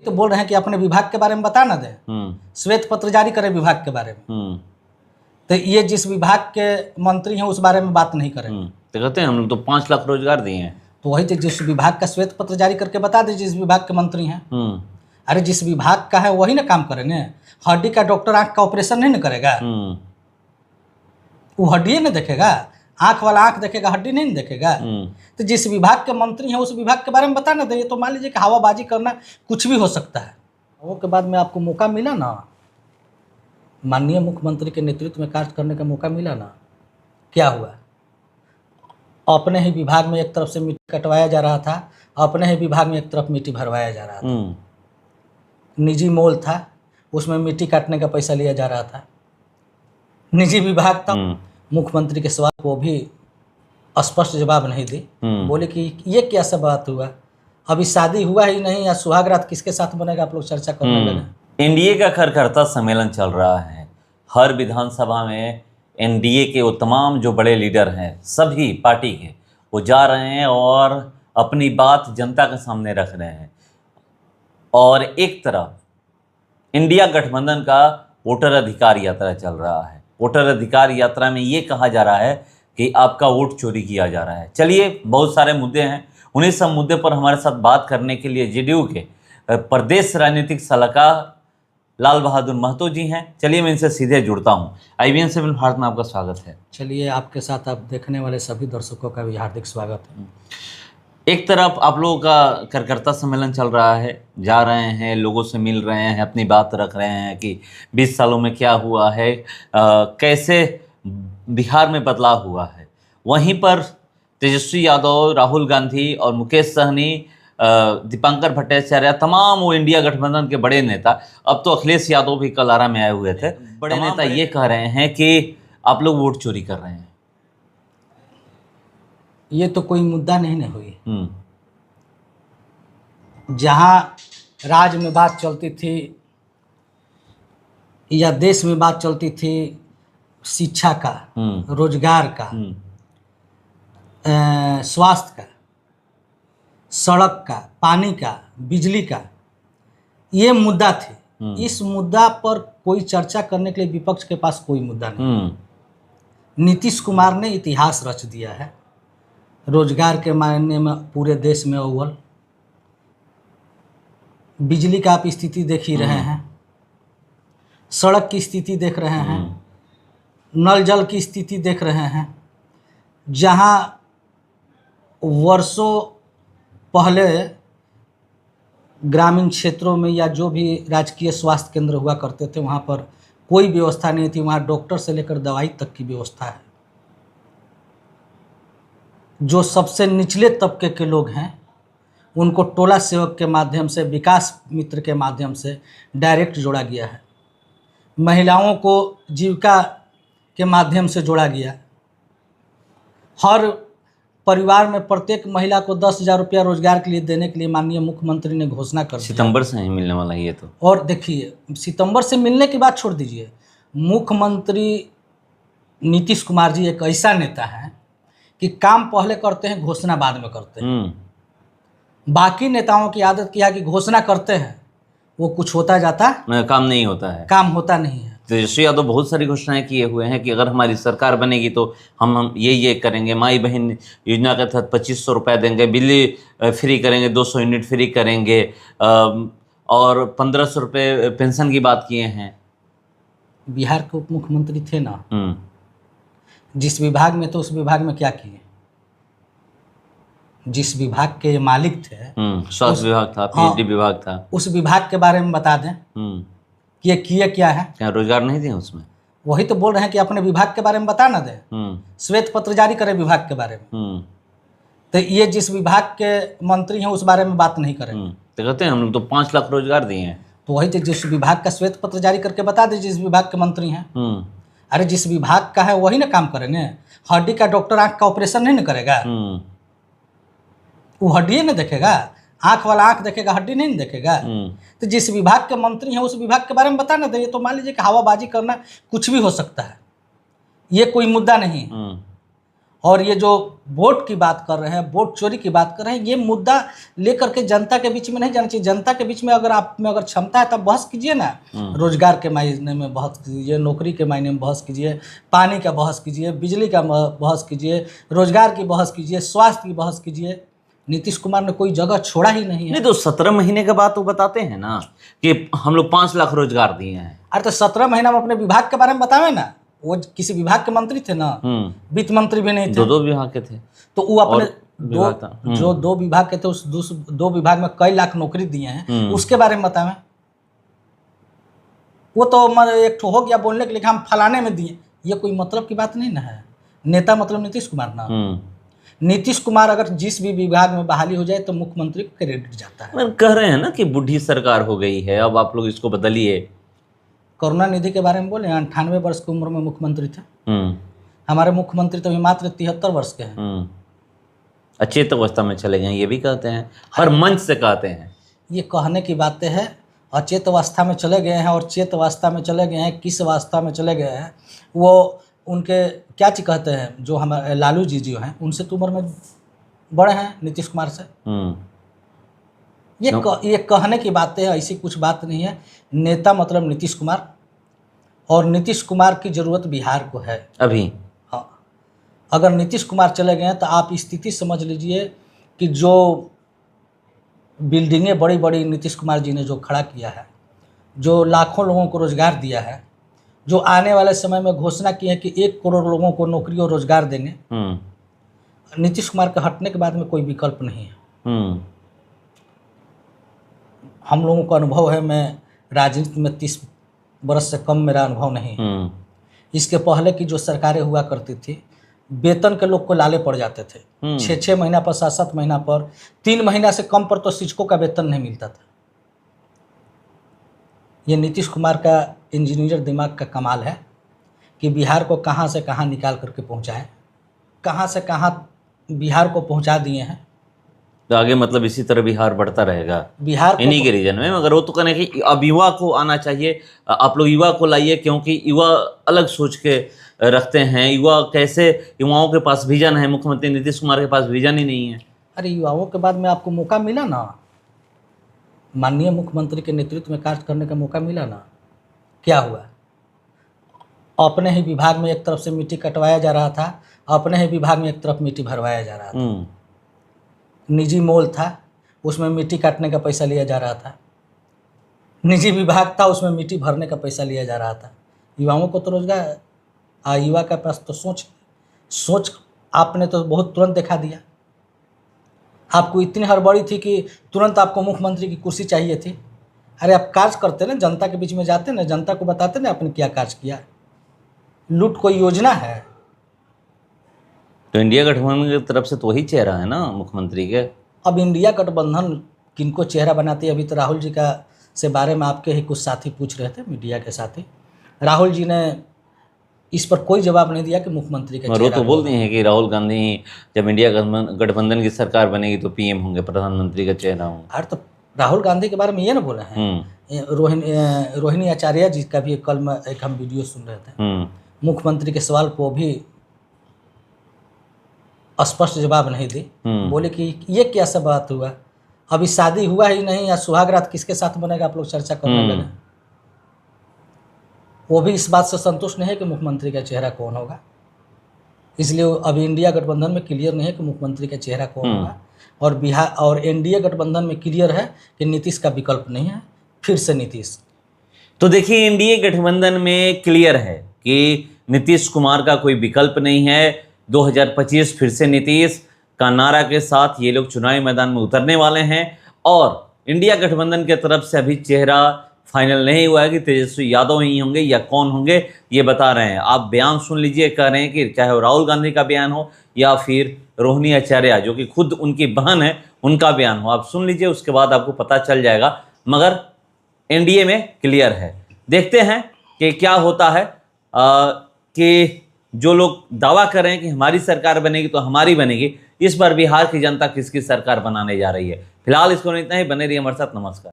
तो बोल रहे हैं कि अपने विभाग के बारे में बता ना दें, श्वेत पत्र जारी करें विभाग के बारे में। तो ये जिस विभाग के मंत्री हैं उस बारे में बात नहीं करेंगे। तो कहते हैं हम लोग तो 5 लाख रोजगार दिए हैं। तो वही तो जिस विभाग का श्वेत पत्र जारी करके बता दीजिए जिस विभाग के मंत्री हैं। अरे जिस विभाग का है वही ना काम करे ना। हड्डी का डॉक्टर आंख का ऑपरेशन नहीं ना करेगा, वो हड्डी ना देखेगा। आंख वाला आंख देखेगा, हड्डी नहीं देखेगा। तो जिस विभाग के मंत्री हैं उस विभाग के बारे में बता ना दें। तो मान लीजिए कि हवाबाजी करना कुछ भी हो सकता है। वो के बाद में आपको मौका मिला ना, माननीय मुख्यमंत्री के नेतृत्व में कार्य करने का मौका मिला ना, क्या हुआ? अपने ही विभाग में एक तरफ से मिट्टी कटवाया जा रहा था, अपने ही विभाग में एक तरफ मिट्टी भरवाया जा रहा था। निजी मॉल था, उसमें मिट्टी काटने का पैसा लिया जा रहा था। निजी विभाग था। मुख्यमंत्री के सवाल को भी स्पष्ट जवाब नहीं दी। बोले कि ये क्या सब बात हुआ, अभी शादी हुआ ही नहीं या सुहाग रात किसके साथ बनेगा, आप लोग चर्चा करने लगे। एनडीए का कार्यकर्ता सम्मेलन चल रहा है। हर विधानसभा में एनडीए के वो तमाम जो बड़े लीडर हैं सभी पार्टी के, वो जा रहे हैं और अपनी बात जनता के सामने रख रहे हैं। और एक तरफ इंडिया गठबंधन का वोटर अधिकार यात्रा चल रहा है। वोटर अधिकार यात्रा में ये कहा जा रहा है कि आपका वोट चोरी किया जा रहा है। चलिए, बहुत सारे मुद्दे हैं, उन्हीं सब मुद्दे पर हमारे साथ बात करने के लिए जेडीयू के प्रदेश राजनीतिक सलाहकार लाल बहादुर महतो जी हैं। चलिए मैं इनसे सीधे जुड़ता हूं। IBN सिविल भारत में आपका स्वागत है। चलिए, आपके साथ आप देखने वाले सभी दर्शकों का भी हार्दिक स्वागत है। एक तरफ आप लोगों का कार्यकर्ता सम्मेलन चल रहा है, जा रहे हैं, लोगों से मिल रहे हैं, अपनी बात रख रहे हैं कि 20 सालों में क्या हुआ है, कैसे बिहार में बदलाव हुआ है। वहीं पर तेजस्वी यादव, राहुल गांधी और मुकेश सहनी, दीपांकर भट्टाचार्य, तमाम वो इंडिया गठबंधन के बड़े नेता, अब तो अखिलेश यादव भी कल आरा में आए हुए थे, बड़े नेता ये कह रहे हैं कि आप लोग वोट चोरी कर रहे हैं। ये तो कोई मुद्दा नहीं न हुई। जहां राज्य में बात चलती थी या देश में बात चलती थी शिक्षा का, रोजगार का, स्वास्थ्य का, सड़क का, पानी का, बिजली का, ये मुद्दा थे। इस मुद्दा पर कोई चर्चा करने के लिए विपक्ष के पास कोई मुद्दा नहीं। नीतीश कुमार ने इतिहास रच दिया है। रोजगार के मायने में पूरे देश में अव्वल, बिजली का आप स्थिति देख ही रहे हैं, सड़क की स्थिति देख रहे हैं, नल जल की स्थिति देख रहे हैं। जहां वर्षों पहले ग्रामीण क्षेत्रों में या जो भी राजकीय स्वास्थ्य केंद्र हुआ करते थे वहाँ पर कोई व्यवस्था नहीं थी, वहाँ डॉक्टर से लेकर दवाई तक की व्यवस्था है। जो सबसे निचले तबके के लोग हैं उनको टोला सेवक के माध्यम से, विकास मित्र के माध्यम से डायरेक्ट जोड़ा गया है। महिलाओं को जीविका के माध्यम से जोड़ा गया। हर परिवार में प्रत्येक महिला को 10,000 रुपया रोजगार के लिए देने के लिए माननीय मुख्यमंत्री ने घोषणा कर दी। सितंबर से ही मिलने वाला ये तो। और देखिए, सितंबर से मिलने की बात छोड़ दीजिए, मुख्यमंत्री नीतीश कुमार जी एक ऐसा नेता है कि काम पहले करते हैं, घोषणा बाद में करते हैं। बाकी नेताओं की आदत क्या है कि घोषणा करते हैं, वो कुछ होता जाता, काम नहीं होता है, काम होता नहीं है। तेजस्वी यादव बहुत सारी घोषणाएं किए हुए हैं कि अगर हमारी सरकार बनेगी तो हम ये करेंगे, माई बहन योजना के तहत 2500 रुपये देंगे, बिजली फ्री करेंगे, 200 यूनिट फ्री करेंगे, और 1500 रुपये पेंशन की बात किए हैं। बिहार के उप मुख्यमंत्री थे ना, जिस विभाग में तो उस विभाग में क्या किए? जिस विभाग के मालिक थे, स्वास्थ्य विभाग था, पीएचडी विभाग था, उस विभाग के बारे में बता दें कि ये किए क्या है। क्या रोजगार नहीं दिए उसमें? वही तो बोल रहे हैं कि अपने विभाग के बारे में बता ना दें, श्वेत पत्र जारी करें विभाग के बारे में। तो ये जिस विभाग के मंत्री हैं उस बारे में बात नहीं करें। तो कहते हैं हम लोग तो 5 लाख रोजगार दिए हैं। तो वही तो जिस विभाग का श्वेत पत्र जारी करके बता दीजिए जिस विभाग के मंत्री हैं। अरे जिस विभाग का है वही ना काम करे ना। हड्डी का डॉक्टर आंख का ऑपरेशन नहीं ना करेगा, वो हड्डी ना देखेगा। आंख वाला आंख देखेगा, हड्डी नहीं देखेगा। तो जिस विभाग के मंत्री हैं उस विभाग के बारे में बता ना दें। तो मान लीजिए कि हवाबाजी करना कुछ भी हो सकता है, ये कोई मुद्दा नहीं। और ये जो वोट की बात कर रहे हैं, वोट चोरी की बात कर रहे हैं, ये मुद्दा लेकर के जनता के बीच में नहीं जाना चाहिए। जनता के बीच में अगर आप में अगर क्षमता है तब बहस कीजिए ना। रोजगार के मायने में बहस कीजिए, नौकरी के मायने में बहस कीजिए, पानी का बहस कीजिए, बिजली का बहस कीजिए, रोजगार की बहस कीजिए, स्वास्थ्य की बहस कीजिए। नीतीश कुमार ने कोई जगह छोड़ा ही नहीं है। नहीं तो 17 महीने के बाद तो बताते हैं ना कि हम लोग 5 लाख रोजगार दिए हैं। अरे तो 17 महीना में अपने विभाग के बारे में बतावे ना। वो किसी विभाग के मंत्री थे ना, वित्त मंत्री भी नहीं थे। दो विभाग के थे तो वो अपने दो विभाग के थे, उस दो विभाग में कई लाख नौकरी दिए हैं, उसके बारे में बतावे। वो तो एक ठो हो गया बोलने के लिए हम फलाने में दिए, ये कोई मतलब की बात नहीं ना है। नेता मतलब नीतीश कुमार ना। नीतीश कुमार अगर जिस भी विभाग में बहाली हो जाए तो मुख्यमंत्री को क्रेडिट जाता है। कह रहे हैं ना कि बुढ़ी सरकार हो गई है, अब आप लोग इसको बदलिए। करुणा निधि के बारे में बोले, 98 वर्ष की उम्र में मुख्यमंत्री थे। हमारे मुख्यमंत्री तो अभी मात्र 73 वर्ष के हैं। अचेत अवस्था में चले गए, ये भी कहते हैं, हर मंच से कहते हैं। ये कहने की बातें हैं। अचेत अवस्था में चले गए हैं और चेत अवस्था में चले गए हैं, किस अवस्था में चले गए हैं वो उनके क्या चीज कहते हैं, जो हमारे लालू जी जो हैं उनसे तो उम्र में बड़े हैं नीतीश कुमार से। ये कहने की बातें हैं, ऐसी कुछ बात नहीं है। नेता मतलब नीतीश कुमार, और नीतीश कुमार की ज़रूरत बिहार को है अभी। हाँ, अगर नीतीश कुमार चले गए तो आप स्थिति समझ लीजिए कि जो बिल्डिंगें बड़ी बड़ी नीतीश कुमार जी ने जो खड़ा किया है, जो लाखों लोगों को रोज़गार दिया है, जो आने वाले समय में घोषणा की है कि 1 करोड़ लोगों को नौकरी और रोजगार देंगे, नीतीश कुमार के हटने के बाद में कोई विकल्प नहीं है। हम लोगों का अनुभव है, मैं राजनीति में 30 बरस से कम मेरा अनुभव नहीं है। इसके पहले की जो सरकारें हुआ करती थी, वेतन के लोग को लाले पड़ जाते थे। 6-6 महीना पर, 7-7 महीना पर, 3 महीना से कम पर तो शिक्षकों का वेतन नहीं मिलता था। ये नीतीश कुमार का इंजीनियर दिमाग का कमाल है कि बिहार को कहाँ से कहाँ निकाल करके पहुँचाए, कहाँ से कहाँ बिहार को पहुँचा दिए हैं। तो आगे मतलब इसी तरह बिहार बढ़ता रहेगा बिहार इन्हीं के रीजन में। मगर वो तो कहने कि अब युवा को आना चाहिए, आप लोग युवा को लाइए, क्योंकि युवा अलग सोच के रखते हैं। युवा कैसे, युवाओं के पास विजन है, मुख्यमंत्री नीतीश कुमार के पास विजन ही नहीं है। अरे युवाओं के बाद में आपको मौका मिला ना, माननीय मुख्यमंत्री के नेतृत्व में कार्य करने का मौका मिला ना, क्या हुआ? अपने ही विभाग में एक तरफ से मिट्टी कटवाया जा रहा था, अपने ही विभाग में एक तरफ मिट्टी भरवाया जा रहा था। निजी मॉल था, उसमें मिट्टी काटने का पैसा लिया जा रहा था। निजी विभाग था, उसमें मिट्टी भरने का पैसा लिया जा रहा था। युवाओं को तो रोजगार, युवा के पास तो सोच आपने तो बहुत तुरंत दिखा दिया। आपको इतनी हड़बड़ी थी कि तुरंत आपको मुख्यमंत्री की कुर्सी चाहिए थी। अरे आप कार्य करते ना, जनता के बीच में जाते ना, जनता को बताते ना आपने क्या कार्य किया। लूट कोई योजना है तो इंडिया गठबंधन की तरफ से तो वही चेहरा है ना मुख्यमंत्री के। अब इंडिया गठबंधन किनको चेहरा बनाती है? अभी तो राहुल जी का से बारे में आपके ही कुछ साथी पूछ रहे थे, मीडिया के साथी। राहुल जी ने इस पर कोई जवाब नहीं दिया कि मुख्यमंत्री का वो तो बोलते हैं कि राहुल गांधी जब इंडिया गठबंधन की सरकार बनेगी तो पीएम होंगे, प्रधानमंत्री का चेहरा होंगे। अरे तो राहुल गांधी के बारे में ये ना बोले हैं। रोहिणी आचार्य जी का भी कल में एक हम वीडियो सुन रहे थे, मुख्यमंत्री के सवाल को भी स्पष्ट जवाब नहीं दी। बोले कि ये क्या सब बात हुआ, अभी शादी हुआ ही नहीं, या सुहाग रात किसके साथ बनेगा आप लोग चर्चा करने लगे। वो भी इस बात से संतुष्ट नहीं है कि मुख्यमंत्री का चेहरा कौन होगा, इसलिए अभी इंडिया गठबंधन में क्लियर नहीं है कि मुख्यमंत्री का चेहरा कौन होगा। और बिहार और एनडीए गठबंधन में क्लियर है कि नीतीश का विकल्प नहीं है, फिर से नीतीश। तो देखिए, एनडीए गठबंधन में क्लियर है कि नीतीश कुमार का कोई विकल्प नहीं है। 2025 फिर से नीतीश का नारा के साथ ये लोग चुनावी मैदान में उतरने वाले हैं। और इंडिया गठबंधन की तरफ से अभी चेहरा फाइनल नहीं हुआ है कि तेजस्वी यादव ही होंगे या कौन होंगे, ये बता रहे हैं। आप बयान सुन लीजिए, कह रहे हैं कि चाहे वो राहुल गांधी का बयान हो या फिर रोहिणी आचार्य जो कि खुद उनकी बहन है, उनका बयान हो। आप सुन लीजिए, उसके बाद आपको पता चल जाएगा। मगर एनडीए में क्लियर है। देखते हैं कि क्या होता है। कि जो लोग दावा कर रहे हैं कि हमारी सरकार बनेगी तो हमारी बनेगी, इस बार बिहार की जनता किसकी सरकार बनाने जा रही है। फिलहाल इसको इतना ही, बने रहिए हमारे साथ। नमस्कार।